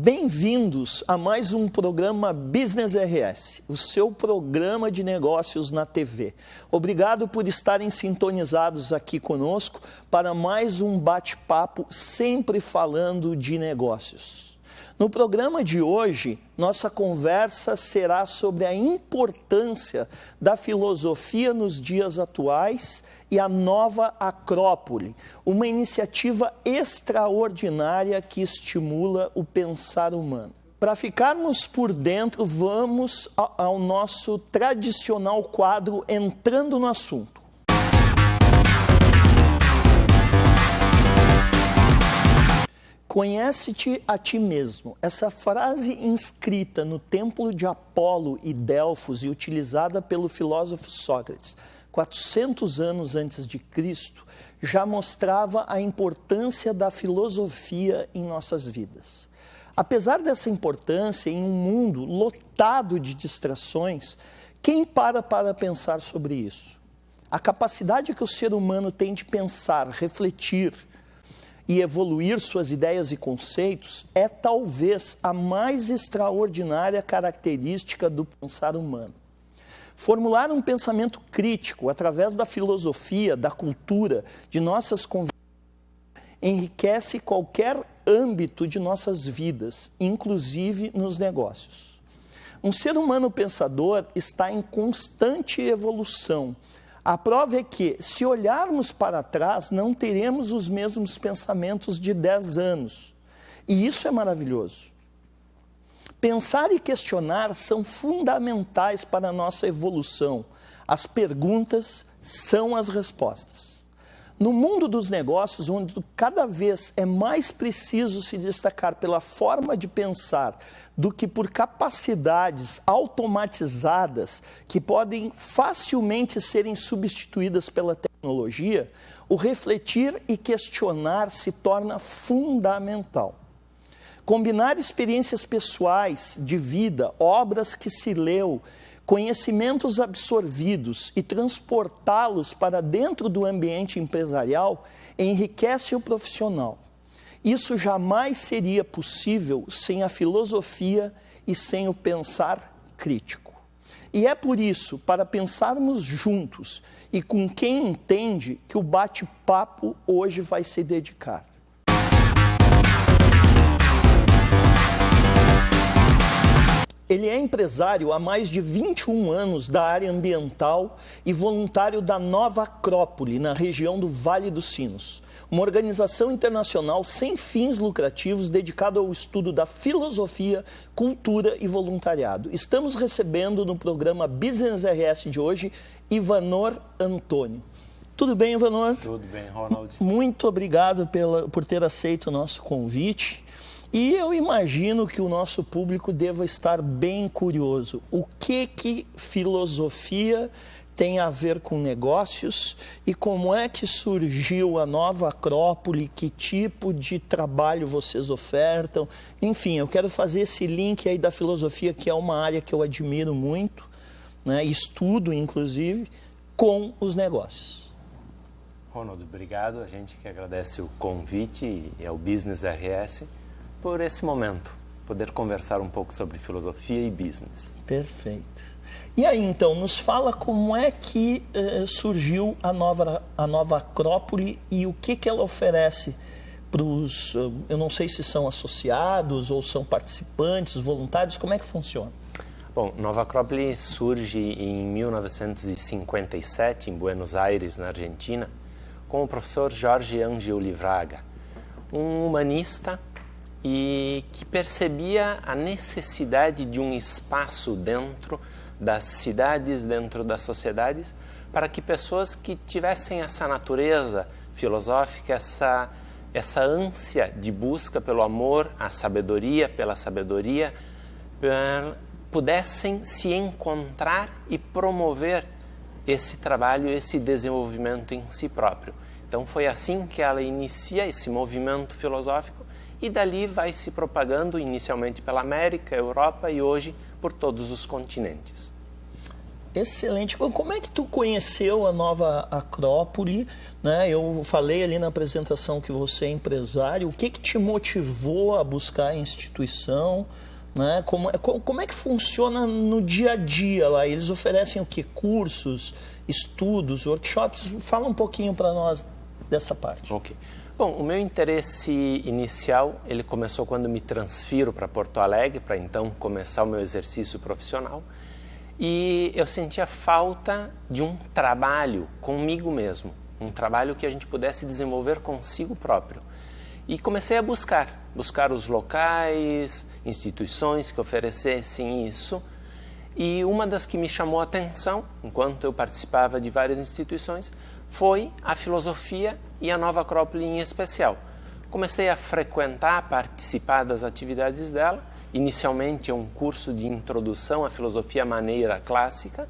Bem-vindos a mais um programa Business RS, o seu programa de negócios na TV. Obrigado por estarem sintonizados aqui conosco para mais um bate-papo sempre falando de negócios. No programa de hoje, nossa conversa será sobre a importância da filosofia nos dias atuais e a nova Acrópole, uma iniciativa extraordinária que estimula o pensar humano. Para ficarmos por dentro, vamos ao nosso tradicional quadro Entrando no Assunto. Conhece-te a ti mesmo. Essa frase inscrita no templo de Apolo e Delfos e utilizada pelo filósofo Sócrates 400 anos antes de Cristo, já mostrava a importância da filosofia em nossas vidas. Apesar dessa importância, em um mundo lotado de distrações, quem para pensar sobre isso? A capacidade que o ser humano tem de pensar, refletir e evoluir suas ideias e conceitos é talvez a mais extraordinária característica do pensar humano. Formular um pensamento crítico através da filosofia, da cultura, de nossas convicções, enriquece qualquer âmbito de nossas vidas, inclusive nos negócios. Um ser humano pensador está em constante evolução. A prova é que, se olharmos para trás, não teremos os mesmos pensamentos de 10 anos. E isso é maravilhoso. Pensar e questionar são fundamentais para a nossa evolução. As perguntas são as respostas. No mundo dos negócios, onde cada vez é mais preciso se destacar pela forma de pensar do que por capacidades automatizadas que podem facilmente serem substituídas pela tecnologia, o refletir e questionar se torna fundamental. Combinar experiências pessoais, de vida, obras que se leu, conhecimentos absorvidos e transportá-los para dentro do ambiente empresarial enriquece o profissional. Isso jamais seria possível sem a filosofia e sem o pensar crítico. E é por isso, para pensarmos juntos e com quem entende, que o bate-papo hoje vai se dedicar. Ele é empresário há mais de 21 anos da área ambiental e voluntário da Nova Acrópole, na região do Vale dos Sinos, uma organização internacional sem fins lucrativos dedicada ao estudo da filosofia, cultura e voluntariado. Estamos recebendo no programa Business RS de hoje, Ivanor Antônio. Tudo bem, Ivanor? Tudo bem, Ronald. Muito obrigado por ter aceito o nosso convite. E eu imagino que o nosso público deva estar bem curioso. O que filosofia tem a ver com negócios e como é que surgiu a Nova Acrópole, que tipo de trabalho vocês ofertam? Enfim, eu quero fazer esse link aí da filosofia, que é uma área que eu admiro muito, né, estudo inclusive, com os negócios. Ronald, obrigado. A gente que agradece o convite e ao Business RS por esse momento, poder conversar um pouco sobre filosofia e business. Perfeito. E aí, então, nos fala como é que surgiu a nova Acrópole e o que ela oferece para os, eu não sei se são associados ou são participantes, voluntários, como é que funciona? Bom, Nova Acrópole surge em 1957, em Buenos Aires, na Argentina, com o professor Jorge Angel Livraga, um humanista e que percebia a necessidade de um espaço dentro das cidades, dentro das sociedades, para que pessoas que tivessem essa natureza filosófica, essa ânsia de busca pelo amor, a sabedoria, pela sabedoria, pudessem se encontrar e promover esse trabalho, esse desenvolvimento em si próprio. Então foi assim que ela inicia esse movimento filosófico e dali vai se propagando inicialmente pela América, Europa e hoje por todos os continentes. Excelente. Como é que tu conheceu a Nova Acrópole, né? Eu falei ali na apresentação que você é empresário. O que te motivou a buscar a instituição, né? Como é que funciona no dia a dia lá? Eles oferecem o quê? Cursos, estudos, workshops? Fala um pouquinho para nós dessa parte. Ok. Bom, o meu interesse inicial, ele começou quando me transfiro para Porto Alegre, para então começar o meu exercício profissional. E eu sentia falta de um trabalho comigo mesmo, um trabalho que a gente pudesse desenvolver consigo próprio. E comecei a buscar os locais, instituições que oferecessem isso. E uma das que me chamou a atenção, enquanto eu participava de várias instituições, foi a filosofia e a Nova Acrópole em especial. Comecei a frequentar, participar das atividades dela. Inicialmente é um curso de introdução à filosofia maneira clássica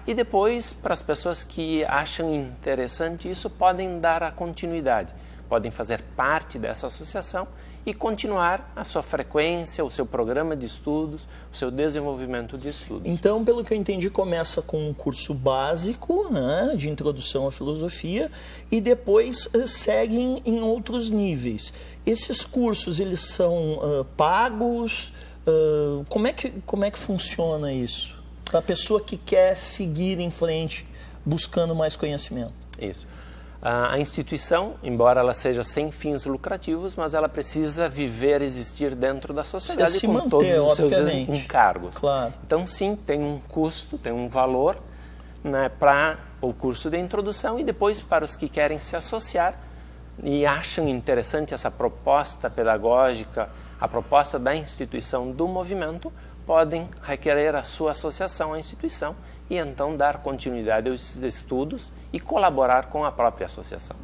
e depois, para as pessoas que acham interessante isso, podem dar a continuidade, podem fazer parte dessa associação e continuar a sua frequência, o seu programa de estudos, o seu desenvolvimento de estudos. Então, pelo que eu entendi, começa com um curso básico, né, de introdução à filosofia e depois seguem em outros níveis. Esses cursos, eles são pagos? Como é que funciona isso? Para a pessoa que quer seguir em frente, buscando mais conhecimento. Isso. A instituição, embora ela seja sem fins lucrativos, mas ela precisa viver, existir dentro da sociedade com manter, todos os seus obviamente. encargos. Claro. Então, sim, tem um custo, tem um valor, né, para o curso de introdução e depois para os que querem se associar e acham interessante essa proposta pedagógica, a proposta da instituição do movimento, podem requerer a sua associação à instituição e então dar continuidade aos estudos e colaborar com a própria associação.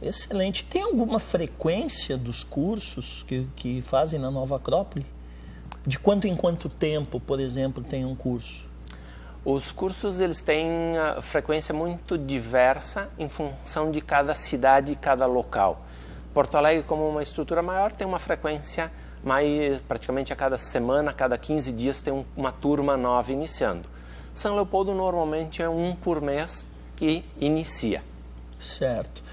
Excelente. Tem alguma frequência dos cursos que fazem na Nova Acrópole? De quanto em quanto tempo, por exemplo, tem um curso? Os cursos eles têm frequência muito diversa em função de cada cidade e cada local. Porto Alegre, como uma estrutura maior, tem uma frequência mais praticamente a cada semana, a cada 15 dias tem uma turma nova iniciando. São Leopoldo normalmente é um por mês que inicia. Certo.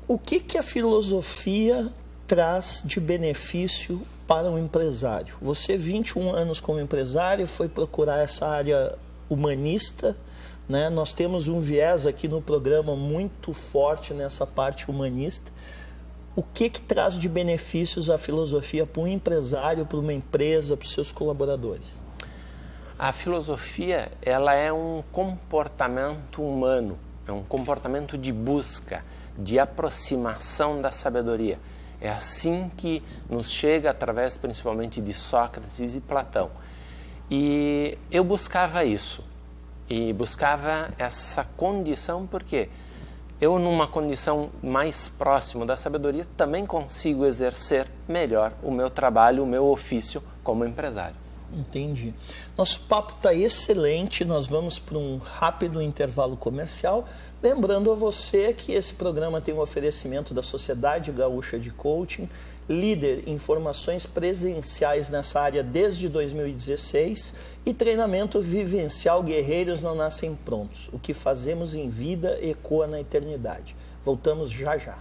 O que a filosofia traz de benefício para o empresário? Você, 21 anos como empresário, foi procurar essa área humanista, né? Nós temos um viés aqui no programa muito forte nessa parte humanista. O que traz de benefícios a filosofia para um empresário, para uma empresa, para os seus colaboradores? A filosofia, ela é um comportamento humano, é um comportamento de busca, de aproximação da sabedoria. É assim que nos chega através principalmente de Sócrates e Platão. E eu buscava isso, e buscava essa condição porque eu, numa condição mais próxima da sabedoria, também consigo exercer melhor o meu trabalho, o meu ofício como empresário. Entendi. Nosso papo está excelente, nós vamos para um rápido intervalo comercial. Lembrando a você que esse programa tem um oferecimento da Sociedade Gaúcha de Coaching, líder em formações presenciais nessa área desde 2016 e treinamento vivencial Guerreiros Não Nascem Prontos. O que fazemos em vida ecoa na eternidade. Voltamos já já.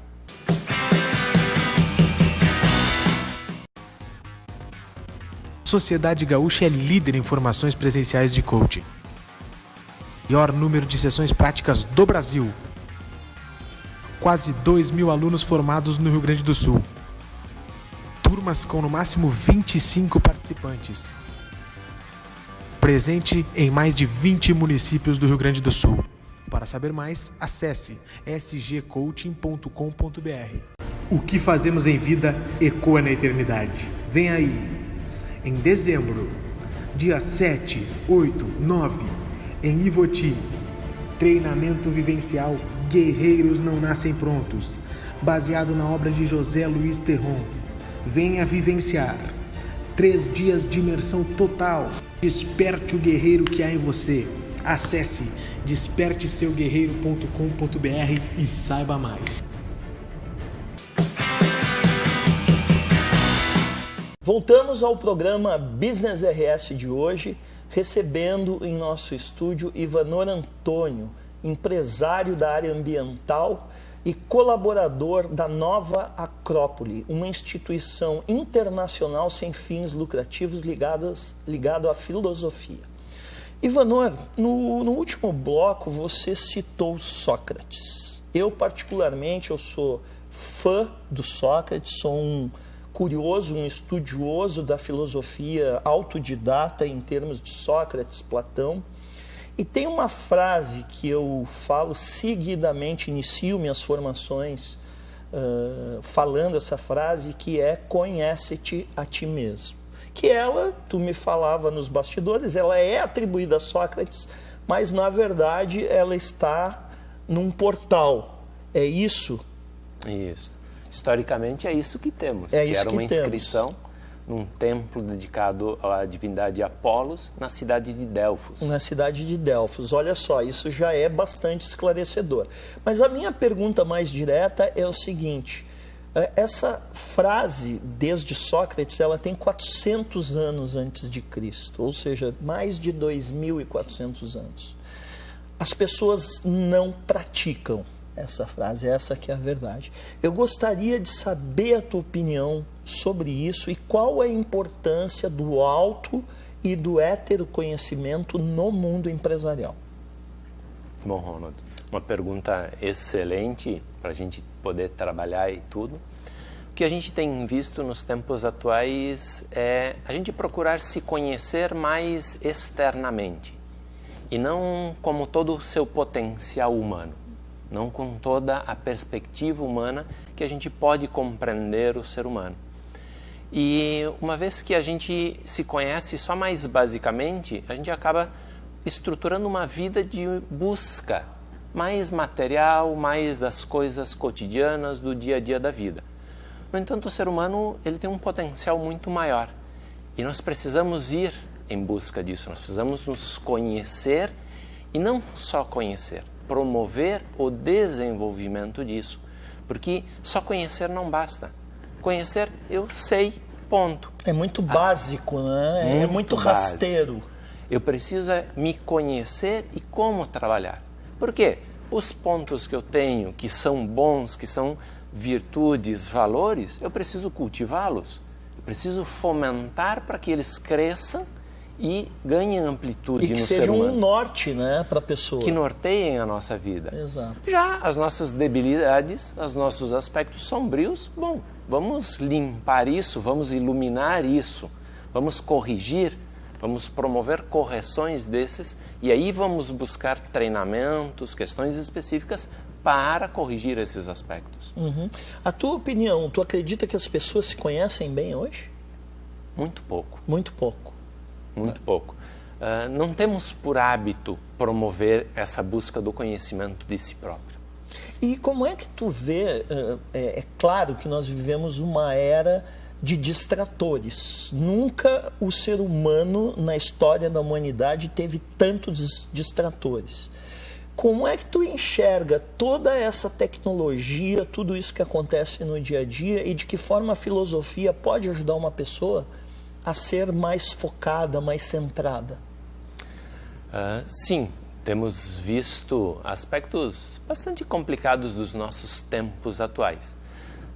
Sociedade Gaúcha é líder em formações presenciais de coaching. Maior número de sessões práticas do Brasil. Quase 2.000 alunos formados no Rio Grande do Sul. Turmas com no máximo 25 participantes. Presente em mais de 20 municípios do Rio Grande do Sul. Para saber mais, acesse sgcoaching.com.br. O que fazemos em vida ecoa na eternidade. Vem aí! Em dezembro, dia 7, 8, 9, em Ivoti, treinamento vivencial Guerreiros Não Nascem Prontos, baseado na obra de José Luiz Terron. Venha vivenciar 3 dias de imersão total. Desperte o guerreiro que há em você. Acesse desperteseuguerreiro.com.br e saiba mais. Voltamos ao programa Business RS de hoje. recebendo em nosso estúdio Ivanor Antônio, empresário da área ambiental e colaborador da Nova Acrópole, uma instituição internacional sem fins lucrativos ligado à filosofia. Ivanor, no último bloco você citou Sócrates. Eu particularmente sou fã do Sócrates, sou um curioso, um estudioso da filosofia autodidata em termos de Sócrates, Platão. E tem uma frase que eu falo seguidamente, inicio minhas formações falando essa frase, que é: conhece-te a ti mesmo. Que ela, tu me falava nos bastidores, ela é atribuída a Sócrates, mas na verdade ela está num portal. É isso? Isso. Historicamente é isso que temos. É isso era uma que temos. inscrição num templo dedicado à divindade Apolos, na cidade de Delfos. Na cidade de Delfos. Olha só, isso já é bastante esclarecedor. Mas a minha pergunta mais direta é o seguinte: essa frase, desde Sócrates, ela tem 400 anos antes de Cristo, ou seja, mais de 2.400 anos. As pessoas não praticam essa frase, essa que é a verdade. Eu gostaria de saber a tua opinião sobre isso e qual é a importância do auto e do heteroconhecimento no mundo empresarial. Bom, Ronald, uma pergunta excelente para a gente poder trabalhar e tudo. O que a gente tem visto nos tempos atuais é a gente procurar se conhecer mais externamente e não como todo o seu potencial humano, não com toda a perspectiva humana que a gente pode compreender o ser humano. E uma vez que a gente se conhece só mais basicamente, a gente acaba estruturando uma vida de busca mais material, mais das coisas cotidianas do dia a dia da vida. No entanto, o ser humano ele tem um potencial muito maior e nós precisamos ir em busca disso, nós precisamos nos conhecer e não só conhecer, promover o desenvolvimento disso, porque só conhecer não basta. Conhecer, eu sei, ponto. É muito básico, né? É muito rasteiro. Eu preciso me conhecer e como trabalhar. Por quê? Os pontos que eu tenho, que são bons, que são virtudes, valores, eu preciso cultivá-los. Eu preciso fomentar para que eles cresçam e ganhem amplitude no ser humano. E que sejam um norte, né, para a pessoa. Que norteiem a nossa vida. Exato. Já as nossas debilidades, os nossos aspectos sombrios, bom, vamos limpar isso, vamos iluminar isso, vamos corrigir, vamos promover correções desses e aí vamos buscar treinamentos, questões específicas para corrigir esses aspectos. Uhum. A tua opinião, tu acredita que as pessoas se conhecem bem hoje? Muito pouco. Muito pouco. Muito pouco. Não temos por hábito promover essa busca do conhecimento de si próprio. E como é que tu vê, é claro que nós vivemos uma era de distratores. Nunca o ser humano na história da humanidade teve tantos distratores. Como é que tu enxerga toda essa tecnologia, tudo isso que acontece no dia a dia e de que forma a filosofia pode ajudar uma pessoa a ser mais focada, mais centrada? Sim, temos visto aspectos bastante complicados dos nossos tempos atuais.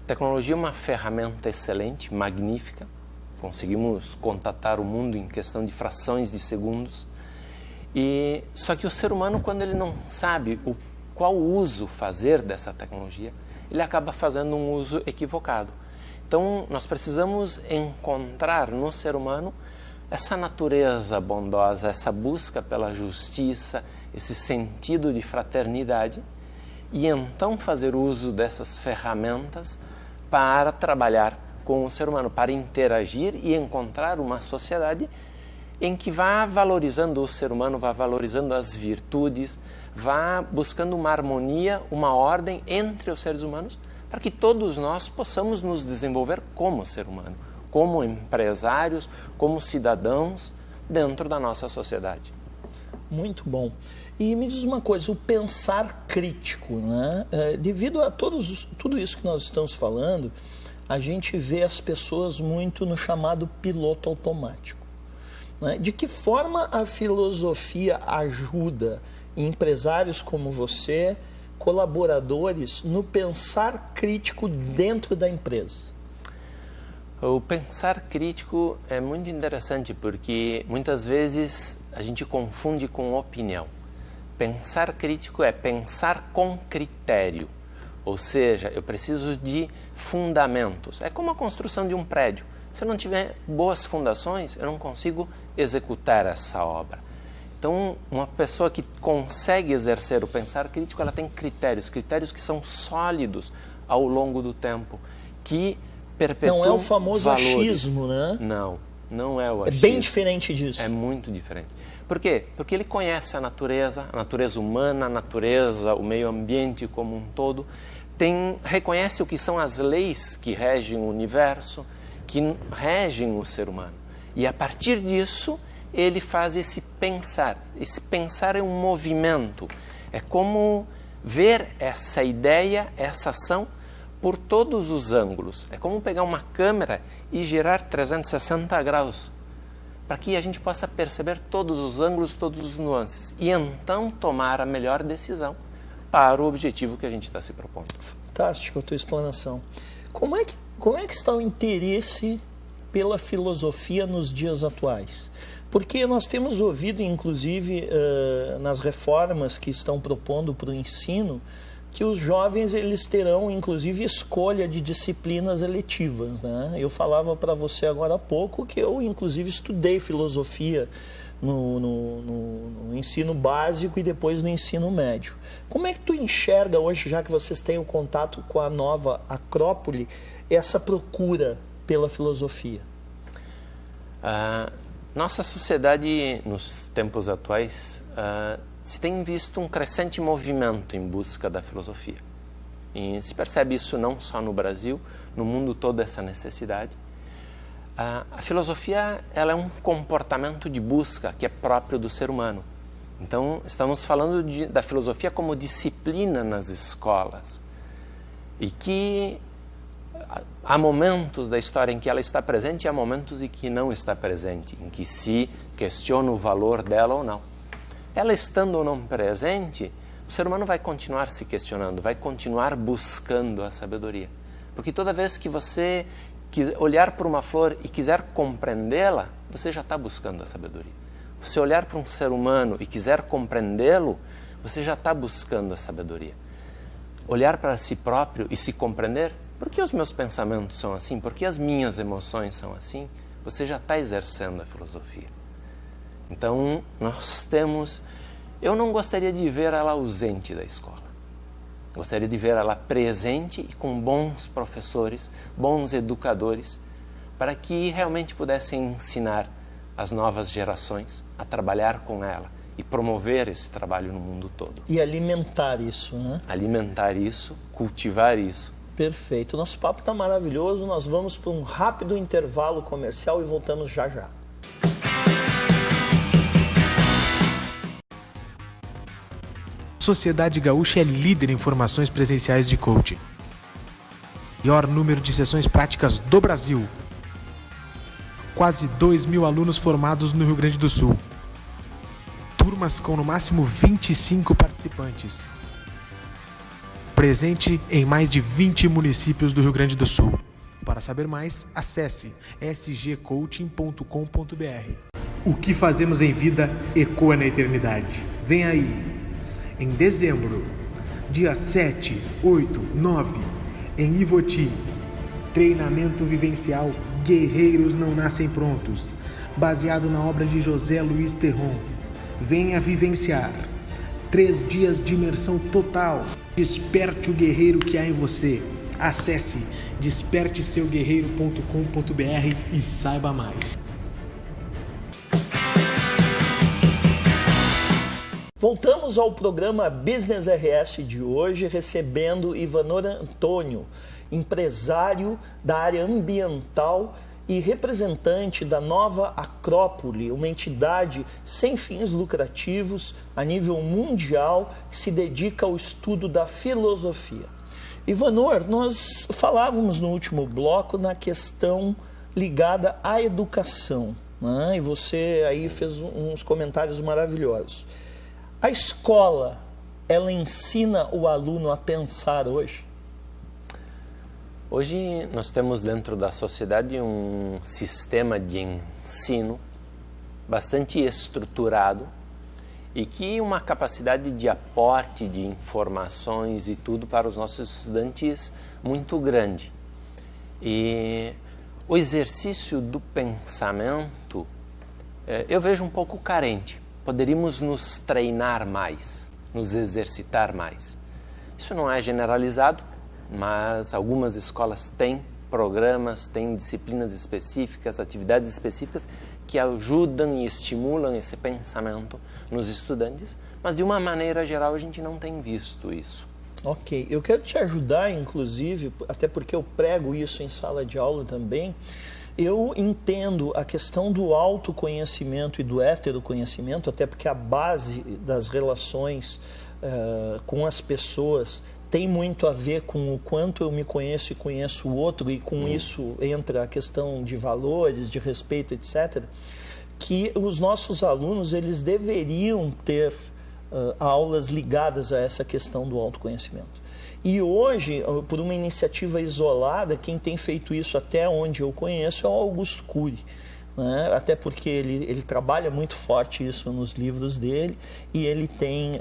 A tecnologia é uma ferramenta excelente, magnífica. Conseguimos contatar o mundo em questão de frações de segundos. Só que o ser humano, quando ele não sabe qual uso fazer dessa tecnologia, ele acaba fazendo um uso equivocado. Então, nós precisamos encontrar no ser humano essa natureza bondosa, essa busca pela justiça, esse sentido de fraternidade e então fazer uso dessas ferramentas para trabalhar com o ser humano, para interagir e encontrar uma sociedade em que vá valorizando o ser humano, vá valorizando as virtudes, vá buscando uma harmonia, uma ordem entre os seres humanos, para que todos nós possamos nos desenvolver como ser humano, como empresários, como cidadãos dentro da nossa sociedade. Muito bom. E me diz uma coisa, o pensar crítico, né? Devido a tudo isso que nós estamos falando, a gente vê as pessoas muito no chamado piloto automático. né? De que forma a filosofia ajuda empresários como você, colaboradores, no pensar crítico dentro da empresa? O pensar crítico é muito interessante porque muitas vezes a gente confunde com opinião. Pensar crítico é pensar com critério, ou seja, eu preciso de fundamentos. É como a construção de um prédio. Se eu não tiver boas fundações, eu não consigo executar essa obra. Então, uma pessoa que consegue exercer o pensar crítico, ela tem critérios que são sólidos ao longo do tempo, que perpetuam Não é o famoso valores. achismo, né? Não é o achismo. É bem diferente disso. É muito diferente. Por quê? Porque ele conhece a natureza humana, a natureza, o meio ambiente como um todo, reconhece o que são as leis que regem o universo, que regem o ser humano. E a partir disso, ele faz esse pensar. Esse pensar é um movimento. É como ver essa ideia, essa ação, por todos os ângulos. É como pegar uma câmera e girar 360 graus, para que a gente possa perceber todos os ângulos, todos os nuances, e então tomar a melhor decisão para o objetivo que a gente está se propondo. Fantástico a tua explanação. Como é que está o interesse pela filosofia nos dias atuais? Porque nós temos ouvido, inclusive, nas reformas que estão propondo para o ensino, que os jovens eles terão, inclusive, escolha de disciplinas eletivas, né? Eu falava para você agora há pouco que eu, inclusive, estudei filosofia no ensino básico e depois no ensino médio. Como é que tu enxerga hoje, já que vocês têm o contato com a nova Acrópole, essa procura pela filosofia? Nossa sociedade, nos tempos atuais, se tem visto um crescente movimento em busca da filosofia. E se percebe isso não só no Brasil, no mundo todo, essa necessidade. A filosofia ela é um comportamento de busca que é próprio do ser humano. Então, estamos falando da filosofia como disciplina nas escolas. E que há momentos da história em que ela está presente e há momentos em que não está presente, em que se questiona o valor dela ou não. Ela estando ou não presente, o ser humano vai continuar se questionando, vai continuar buscando a sabedoria. Porque toda vez que você olhar para uma flor e quiser compreendê-la, você já está buscando a sabedoria. Você olhar para um ser humano e quiser compreendê-lo, você já está buscando a sabedoria. Olhar para si próprio e se compreender, por que os meus pensamentos são assim? Por que as minhas emoções são assim? Você já está exercendo a filosofia. Então, eu não gostaria de ver ela ausente da escola. Gostaria de ver ela presente e com bons professores, bons educadores, para que realmente pudessem ensinar as novas gerações a trabalhar com ela e promover esse trabalho no mundo todo. E alimentar isso, né? Alimentar isso, cultivar isso. Perfeito. O nosso papo está maravilhoso. Nós vamos para um rápido intervalo comercial e voltamos já já. Sociedade Gaúcha é líder em formações presenciais de coaching. Maior número de sessões práticas do Brasil. Quase 2.000 alunos formados no Rio Grande do Sul. Turmas com no máximo 25 participantes. Presente em mais de 20 municípios do Rio Grande do Sul. Para saber mais, acesse sgcoaching.com.br. O que fazemos em vida ecoa na eternidade. Vem aí! Em dezembro, dia 7, 8, 9, em Ivoti, treinamento vivencial Guerreiros Não Nascem Prontos, baseado na obra de José Luiz Terron. Venha vivenciar 3 dias de imersão total. Desperte o guerreiro que há em você. Acesse desperteseuguerreiro.com.br e saiba mais. Voltamos ao programa Business RS de hoje, recebendo Ivanor Antônio, empresário da área ambiental e representante da nova Acrópole, uma entidade sem fins lucrativos a nível mundial que se dedica ao estudo da filosofia. Ivanor, nós falávamos no último bloco na questão ligada à educação, né? E você aí fez uns comentários maravilhosos. A escola, ela ensina o aluno a pensar hoje? Hoje nós temos dentro da sociedade um sistema de ensino bastante estruturado e que uma capacidade de aporte de informações e tudo para os nossos estudantes muito grande. E o exercício do pensamento eu vejo um pouco carente. Poderíamos nos treinar mais, nos exercitar mais. Isso não é generalizado, mas algumas escolas têm programas, têm disciplinas específicas, atividades específicas que ajudam e estimulam esse pensamento nos estudantes, mas de uma maneira geral a gente não tem visto isso. Ok, eu quero te ajudar, inclusive, até porque eu prego isso em sala de aula também. Eu entendo a questão do autoconhecimento e do heteroconhecimento, até porque a base das relações com as pessoas tem muito a ver com o quanto eu me conheço e conheço o outro, e com isso entra a questão de valores, de respeito, etc., que os nossos alunos eles deveriam ter aulas ligadas a essa questão do autoconhecimento. E hoje, por uma iniciativa isolada, quem tem feito isso até onde eu conheço é o Augusto Cury, né? Até porque ele trabalha muito forte isso nos livros dele, e ele tem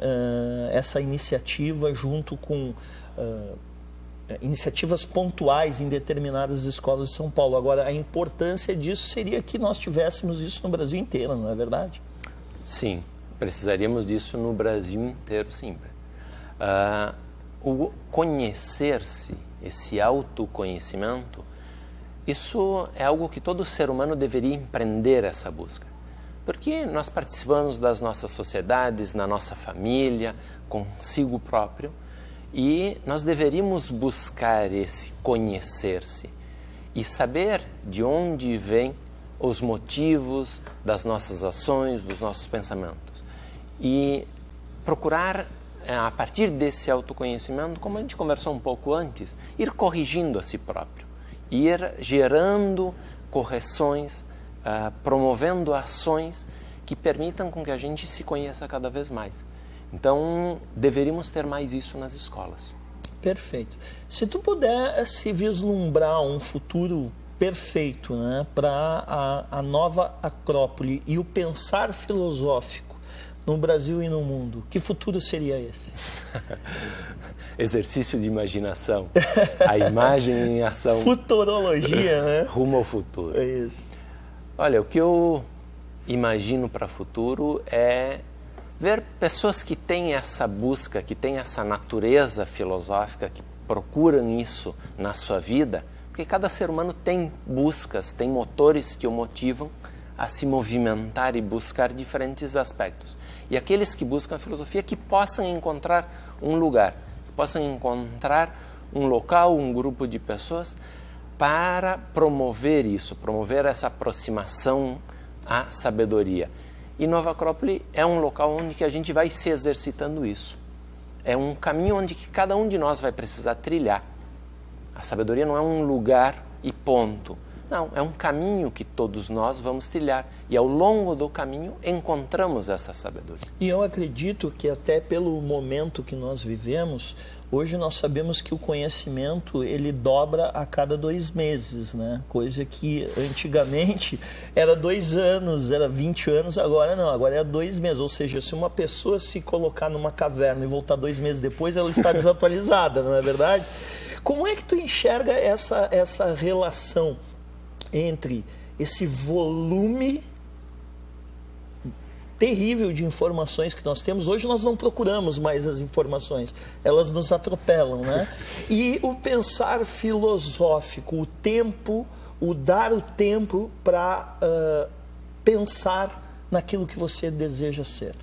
essa iniciativa junto com iniciativas pontuais em determinadas escolas de São Paulo. Agora, a importância disso seria que nós tivéssemos isso no Brasil inteiro, não é verdade? Sim, precisaríamos disso no Brasil inteiro, sim. O conhecer-se, esse autoconhecimento, isso é algo que todo ser humano deveria empreender essa busca. Porque nós participamos das nossas sociedades, na nossa família, consigo próprio, e nós deveríamos buscar esse conhecer-se e saber de onde vêm os motivos das nossas ações, dos nossos pensamentos. E procurar, a partir desse autoconhecimento, como a gente conversou um pouco antes, ir corrigindo a si próprio, ir gerando correções, promovendo ações que permitam com que a gente se conheça cada vez mais. Então, deveríamos ter mais isso nas escolas. Perfeito. Se tu puder se vislumbrar um futuro perfeito, né, para a nova Acrópole e o pensar filosófico no Brasil e no mundo, que futuro seria esse? Exercício de imaginação, a imagem em ação. Futurologia, né? Rumo ao futuro. É isso. Olha, o que eu imagino para o futuro é ver pessoas que têm essa busca, que têm essa natureza filosófica, que procuram isso na sua vida, porque cada ser humano tem buscas, tem motores que o motivam a se movimentar e buscar diferentes aspectos. E aqueles que buscam a filosofia que possam encontrar um lugar, que possam encontrar um local, um grupo de pessoas para promover isso, promover essa aproximação à sabedoria. E Nova Acrópole é um local onde que a gente vai se exercitando isso. É um caminho onde que cada um de nós vai precisar trilhar. A sabedoria não é um lugar e ponto. Não, é um caminho que todos nós vamos trilhar. E ao longo do caminho encontramos essa sabedoria. E eu acredito que até pelo momento que nós vivemos, hoje nós sabemos que o conhecimento ele dobra a cada 2 meses, né? Coisa que antigamente era 2 anos, era 20 anos, agora não, agora é 2 meses. Ou seja, se uma pessoa se colocar numa caverna e voltar 2 meses depois, ela está desatualizada, não é verdade? Como é que tu enxerga essa relação entre esse volume terrível de informações que nós temos? Hoje nós não procuramos mais as informações, elas nos atropelam, né? E o pensar filosófico, o tempo, o dar o tempo para pensar naquilo que você deseja ser.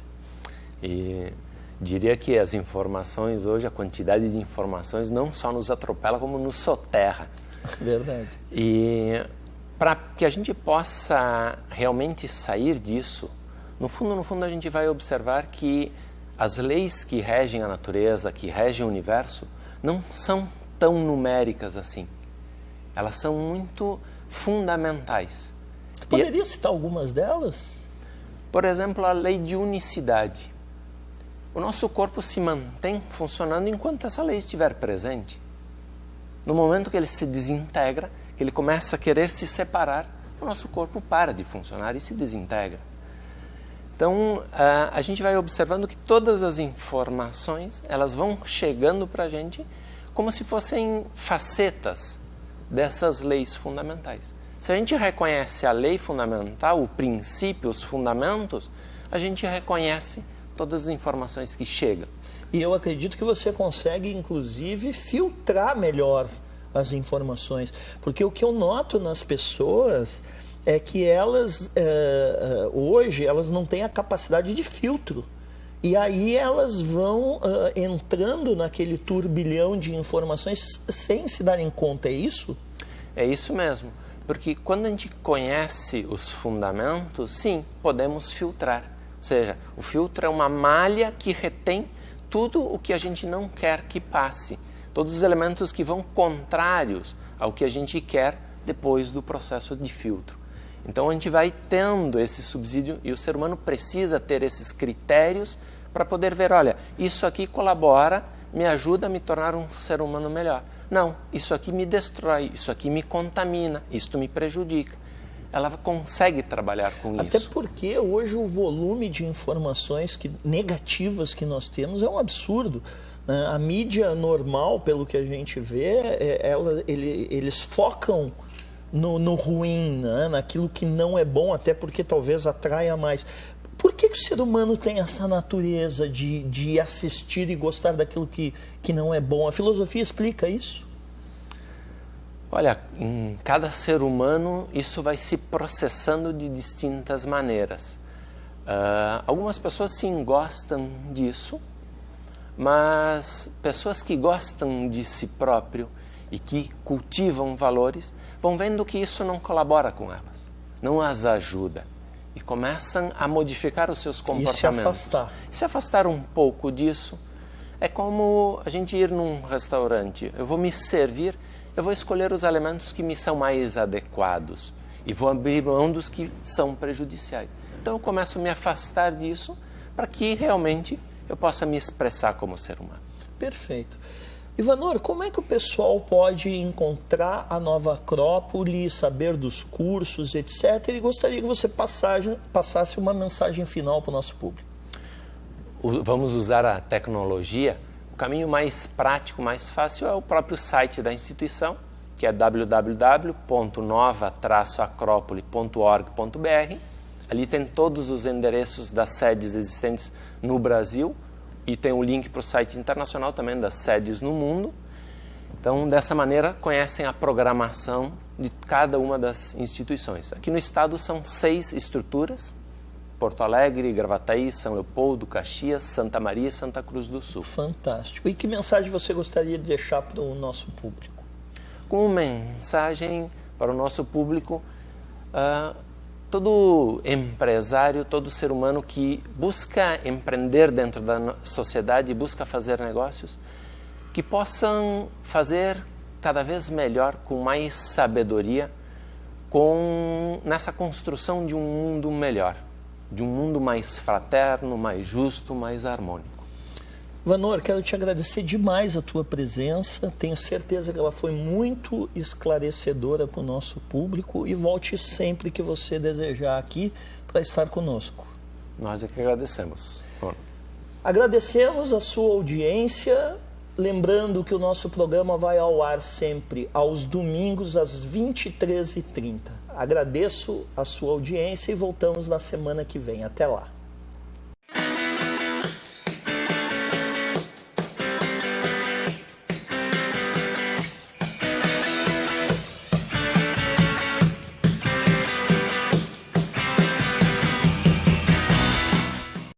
E diria que as informações hoje, a quantidade de informações não só nos atropela, como nos soterra. Verdade. E para que a gente possa realmente sair disso, no fundo a gente vai observar que as leis que regem a natureza, que regem o universo, não são tão numéricas assim. Elas são muito fundamentais. Tu poderia citar algumas delas? Por exemplo, a lei de unicidade. O nosso corpo se mantém funcionando enquanto essa lei estiver presente. No momento que ele se desintegra, que ele começa a querer se separar, o nosso corpo para de funcionar e se desintegra. Então, a gente vai observando que todas as informações, elas vão chegando para a gente como se fossem facetas dessas leis fundamentais. Se a gente reconhece a lei fundamental, o princípio, os fundamentos, a gente reconhece todas as informações que chegam. E eu acredito que você consegue, inclusive, filtrar melhor as informações. Porque o que eu noto nas pessoas é que elas, hoje, elas não têm a capacidade de filtro. E aí elas vão entrando naquele turbilhão de informações sem se darem conta, é isso? É isso mesmo. Porque quando a gente conhece os fundamentos, sim, podemos filtrar. Ou seja, o filtro é uma malha que retém tudo o que a gente não quer que passe. Todos os elementos que vão contrários ao que a gente quer depois do processo de filtro. Então a gente vai tendo esse subsídio e o ser humano precisa ter esses critérios para poder ver, olha, isso aqui colabora, me ajuda a me tornar um ser humano melhor. Não, isso aqui me destrói, isso aqui me contamina, isso me prejudica. Ela consegue trabalhar com isso. Até porque hoje o volume de informações negativas que nós temos é um absurdo. A mídia normal, pelo que a gente vê, eles focam no ruim, né? Naquilo que não é bom, até porque talvez atraia mais. Por que o ser humano tem essa natureza de assistir e gostar daquilo que não é bom? A filosofia explica isso? Olha, em cada ser humano isso vai se processando de distintas maneiras. Algumas pessoas sim gostam disso, mas pessoas que gostam de si próprio e que cultivam valores vão vendo que isso não colabora com elas, não as ajuda. E começam a modificar os seus comportamentos. E se afastar. Se afastar um pouco disso, é como a gente ir num restaurante. Eu vou me servir, eu vou escolher os alimentos que me são mais adequados e vou abrir mão dos que são prejudiciais. Então eu começo a me afastar disso para que realmente eu possa me expressar como ser humano. Perfeito. Ivanor, como é que o pessoal pode encontrar a Nova Acrópole, saber dos cursos, etc. E gostaria que você passasse uma mensagem final para o nosso público. Vamos usar a tecnologia. O caminho mais prático, mais fácil é o próprio site da instituição, que é www.nova-acropole.org.br. Ali tem todos os endereços das sedes existentes no Brasil, e tem um link para o site internacional também das sedes no mundo. Então, dessa maneira, conhecem a programação de cada uma das instituições. Aqui no estado são 6 estruturas: Porto Alegre, Gravataí, São Leopoldo, Caxias, Santa Maria e Santa Cruz do Sul. Fantástico. E que mensagem você gostaria de deixar para o nosso público? Como mensagem para o nosso público, todo empresário, todo ser humano que busca empreender dentro da sociedade, busca fazer negócios, que possam fazer cada vez melhor, com mais sabedoria, nessa construção de um mundo melhor, de um mundo mais fraterno, mais justo, mais harmônico. Ivanor, quero te agradecer demais a tua presença, tenho certeza que ela foi muito esclarecedora para o nosso público e volte sempre que você desejar aqui para estar conosco. Nós é que agradecemos. Bom. Agradecemos a sua audiência, lembrando que o nosso programa vai ao ar sempre aos domingos às 23h30. Agradeço a sua audiência e voltamos na semana que vem. Até lá.